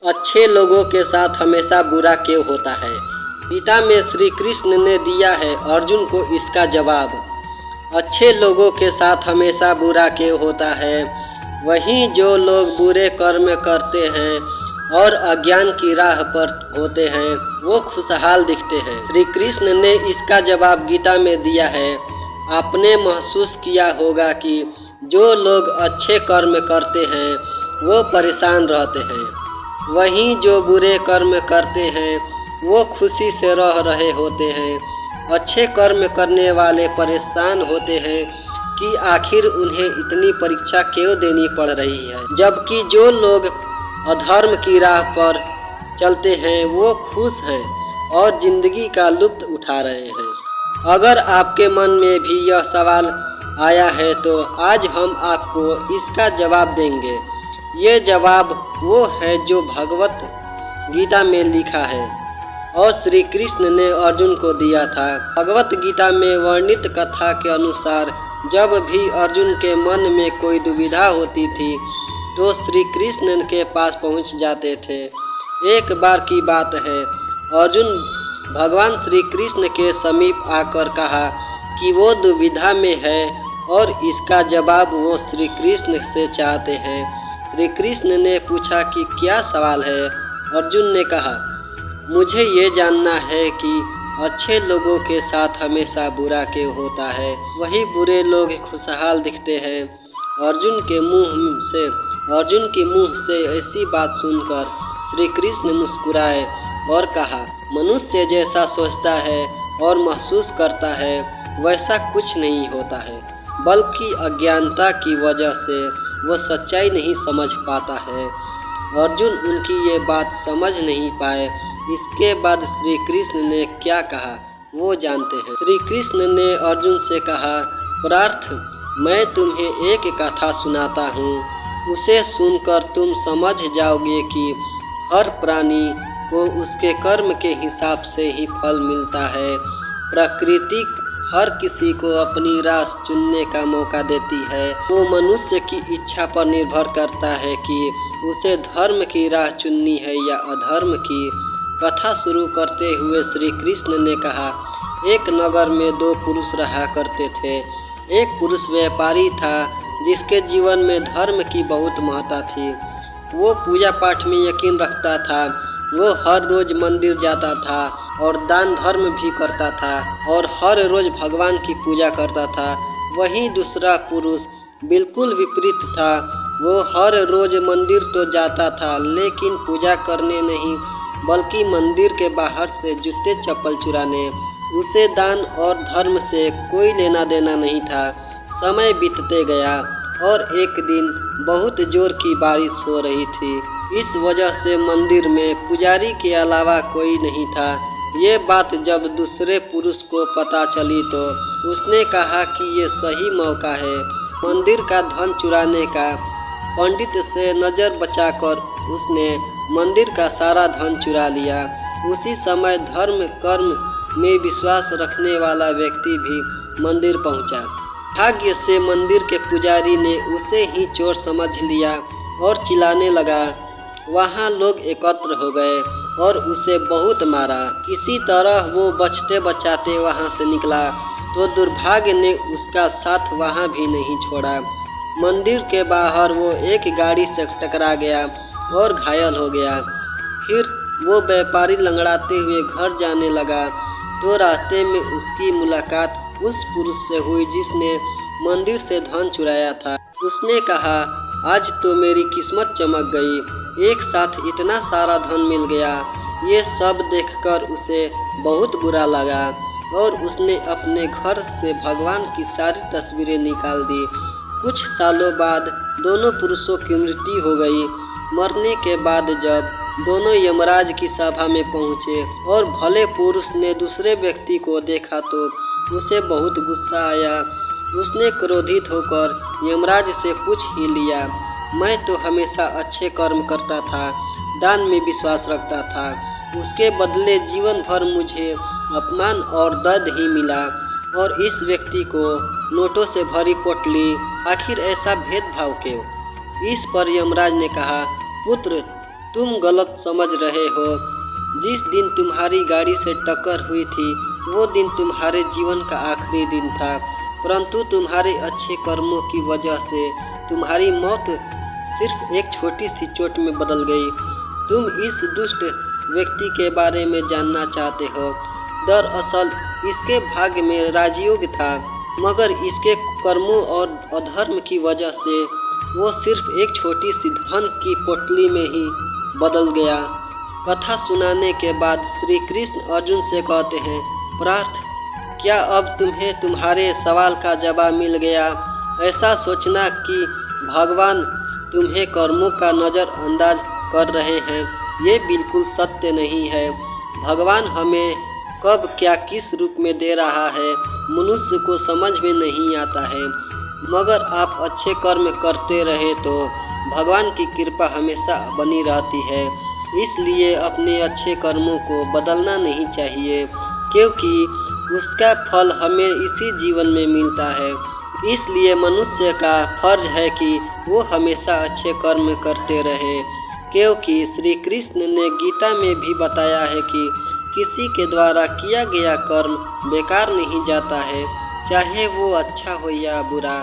अच्छे लोगों के साथ हमेशा बुरा क्यों होता है। गीता में श्री कृष्ण ने दिया है अर्जुन को इसका जवाब। अच्छे लोगों के साथ हमेशा बुरा क्यों होता है। वहीं जो लोग बुरे कर्म करते हैं और अज्ञान की राह पर होते हैं वो खुशहाल दिखते हैं। श्री कृष्ण ने इसका जवाब गीता में दिया है। आपने महसूस किया होगा कि जो लोग अच्छे कर्म करते हैं वो परेशान रहते हैं, वहीं जो बुरे कर्म करते हैं वो खुशी से रह रहे होते हैं। अच्छे कर्म करने वाले परेशान होते हैं कि आखिर उन्हें इतनी परीक्षा क्यों देनी पड़ रही है, जबकि जो लोग अधर्म की राह पर चलते हैं वो खुश हैं और जिंदगी का लुत्फ उठा रहे हैं। अगर आपके मन में भी यह सवाल आया है तो आज हम आपको इसका जवाब देंगे। ये जवाब वो है जो भगवत गीता में लिखा है और श्री कृष्ण ने अर्जुन को दिया था। भगवत गीता में वर्णित कथा के अनुसार जब भी अर्जुन के मन में कोई दुविधा होती थी तो श्री कृष्ण के पास पहुंच जाते थे। एक बार की बात है, अर्जुन भगवान श्री कृष्ण के समीप आकर कहा कि वो दुविधा में है और इसका जवाब वो श्री कृष्ण से चाहते हैं। श्री कृष्ण ने पूछा कि क्या सवाल है। अर्जुन ने कहा, मुझे ये जानना है कि अच्छे लोगों के साथ हमेशा बुरा क्यों होता है, वही बुरे लोग खुशहाल दिखते हैं। अर्जुन के मुंह से ऐसी बात सुनकर श्री कृष्ण मुस्कुराए और कहा, मनुष्य जैसा सोचता है और महसूस करता है वैसा कुछ नहीं होता है, बल्कि अज्ञानता की वजह से वो सच्चाई नहीं समझ पाता है। अर्जुन उनकी ये बात समझ नहीं पाए। इसके बाद श्री कृष्ण ने क्या कहा वो जानते हैं। श्री कृष्ण ने अर्जुन से कहा, पार्थ, मैं तुम्हें एक कथा सुनाता हूँ, उसे सुनकर तुम समझ जाओगे कि हर प्राणी को उसके कर्म के हिसाब से ही फल मिलता है। प्रकृति हर किसी को अपनी राह चुनने का मौका देती है। वो मनुष्य की इच्छा पर निर्भर करता है कि उसे धर्म की राह चुननी है या अधर्म की। कथा शुरू करते हुए श्री कृष्ण ने कहा, एक नगर में दो पुरुष रहा करते थे। एक पुरुष व्यापारी था जिसके जीवन में धर्म की बहुत महत्ता थी। वो पूजा पाठ में यकीन रखता था। वो हर रोज मंदिर जाता था और दान धर्म भी करता था और हर रोज भगवान की पूजा करता था। वहीं दूसरा पुरुष बिल्कुल विपरीत था। वो हर रोज मंदिर तो जाता था लेकिन पूजा करने नहीं बल्कि मंदिर के बाहर से जूते चप्पल चुराने। उसे दान और धर्म से कोई लेना देना नहीं था। समय बीतते गया और एक दिन बहुत जोर की बारिश हो रही थी। इस वजह से मंदिर में पुजारी के अलावा कोई नहीं था। ये बात जब दूसरे पुरुष को पता चली तो उसने कहा कि ये सही मौका है मंदिर का धन चुराने का। पंडित से नज़र बचाकर उसने मंदिर का सारा धन चुरा लिया। उसी समय धर्म कर्म में विश्वास रखने वाला व्यक्ति भी मंदिर पहुंचा। भाग्य से मंदिर के पुजारी ने उसे ही चोर समझ लिया और चिल्लाने लगा। वहां लोग एकत्र हो गए और उसे बहुत मारा। किसी तरह वो बचते बचाते वहां से निकला तो दुर्भाग्य ने उसका साथ वहां भी नहीं छोड़ा। मंदिर के बाहर वो एक गाड़ी से टकरा गया और घायल हो गया। फिर वो व्यापारी लंगड़ाते हुए घर जाने लगा तो रास्ते में उसकी मुलाकात उस पुरुष से हुई जिसने मंदिर से धन चुराया था। उसने कहा, आज तो मेरी किस्मत चमक गई, एक साथ इतना सारा धन मिल गया। ये सब देखकर उसे बहुत बुरा लगा और उसने अपने घर से भगवान की सारी तस्वीरें निकाल दी। कुछ सालों बाद दोनों पुरुषों की मृत्यु हो गई। मरने के बाद जब दोनों यमराज की सभा में पहुँचे और भले पुरुष ने दूसरे व्यक्ति को देखा तो उसे बहुत गुस्सा आया। उसने क्रोधित होकर यमराज से पूछ ही लिया, मैं तो हमेशा अच्छे कर्म करता था, दान में विश्वास रखता था, उसके बदले जीवन भर मुझे अपमान और दर्द ही मिला और इस व्यक्ति को नोटों से भरी पोटली, आखिर ऐसा भेदभाव क्यों। इस पर यमराज ने कहा, पुत्र, तुम गलत समझ रहे हो। जिस दिन तुम्हारी गाड़ी से टक्कर हुई थी वो दिन तुम्हारे जीवन का आखिरी दिन था, परंतु तुम्हारे अच्छे कर्मों की वजह से तुम्हारी मौत सिर्फ एक छोटी सी चोट में बदल गई। तुम इस दुष्ट व्यक्ति के बारे में जानना चाहते हो। दरअसल इसके भाग्य में राजयोग था, मगर इसके कर्मों और अधर्म की वजह से वो सिर्फ एक छोटी सी धन की पोटली में ही बदल गया। कथा सुनाने के बाद श्री कृष्ण अर्जुन से कहते हैं, पार्थ, क्या अब तुम्हें तुम्हारे सवाल का जवाब मिल गया? ऐसा सोचना कि भगवान तुम्हें कर्मों का नज़रअंदाज कर रहे हैं, ये बिल्कुल सत्य नहीं है। भगवान हमें कब क्या किस रूप में दे रहा है मनुष्य को समझ में नहीं आता है, मगर आप अच्छे कर्म करते रहे तो भगवान की कृपा हमेशा बनी रहती है। इसलिए अपने अच्छे कर्मों को बदलना नहीं चाहिए, क्योंकि उसका फल हमें इसी जीवन में मिलता है। इसलिए मनुष्य का फर्ज है कि वो हमेशा अच्छे कर्म करते रहे, क्योंकि श्री कृष्ण ने गीता में भी बताया है कि किसी के द्वारा किया गया कर्म बेकार नहीं जाता है, चाहे वो अच्छा हो या बुरा।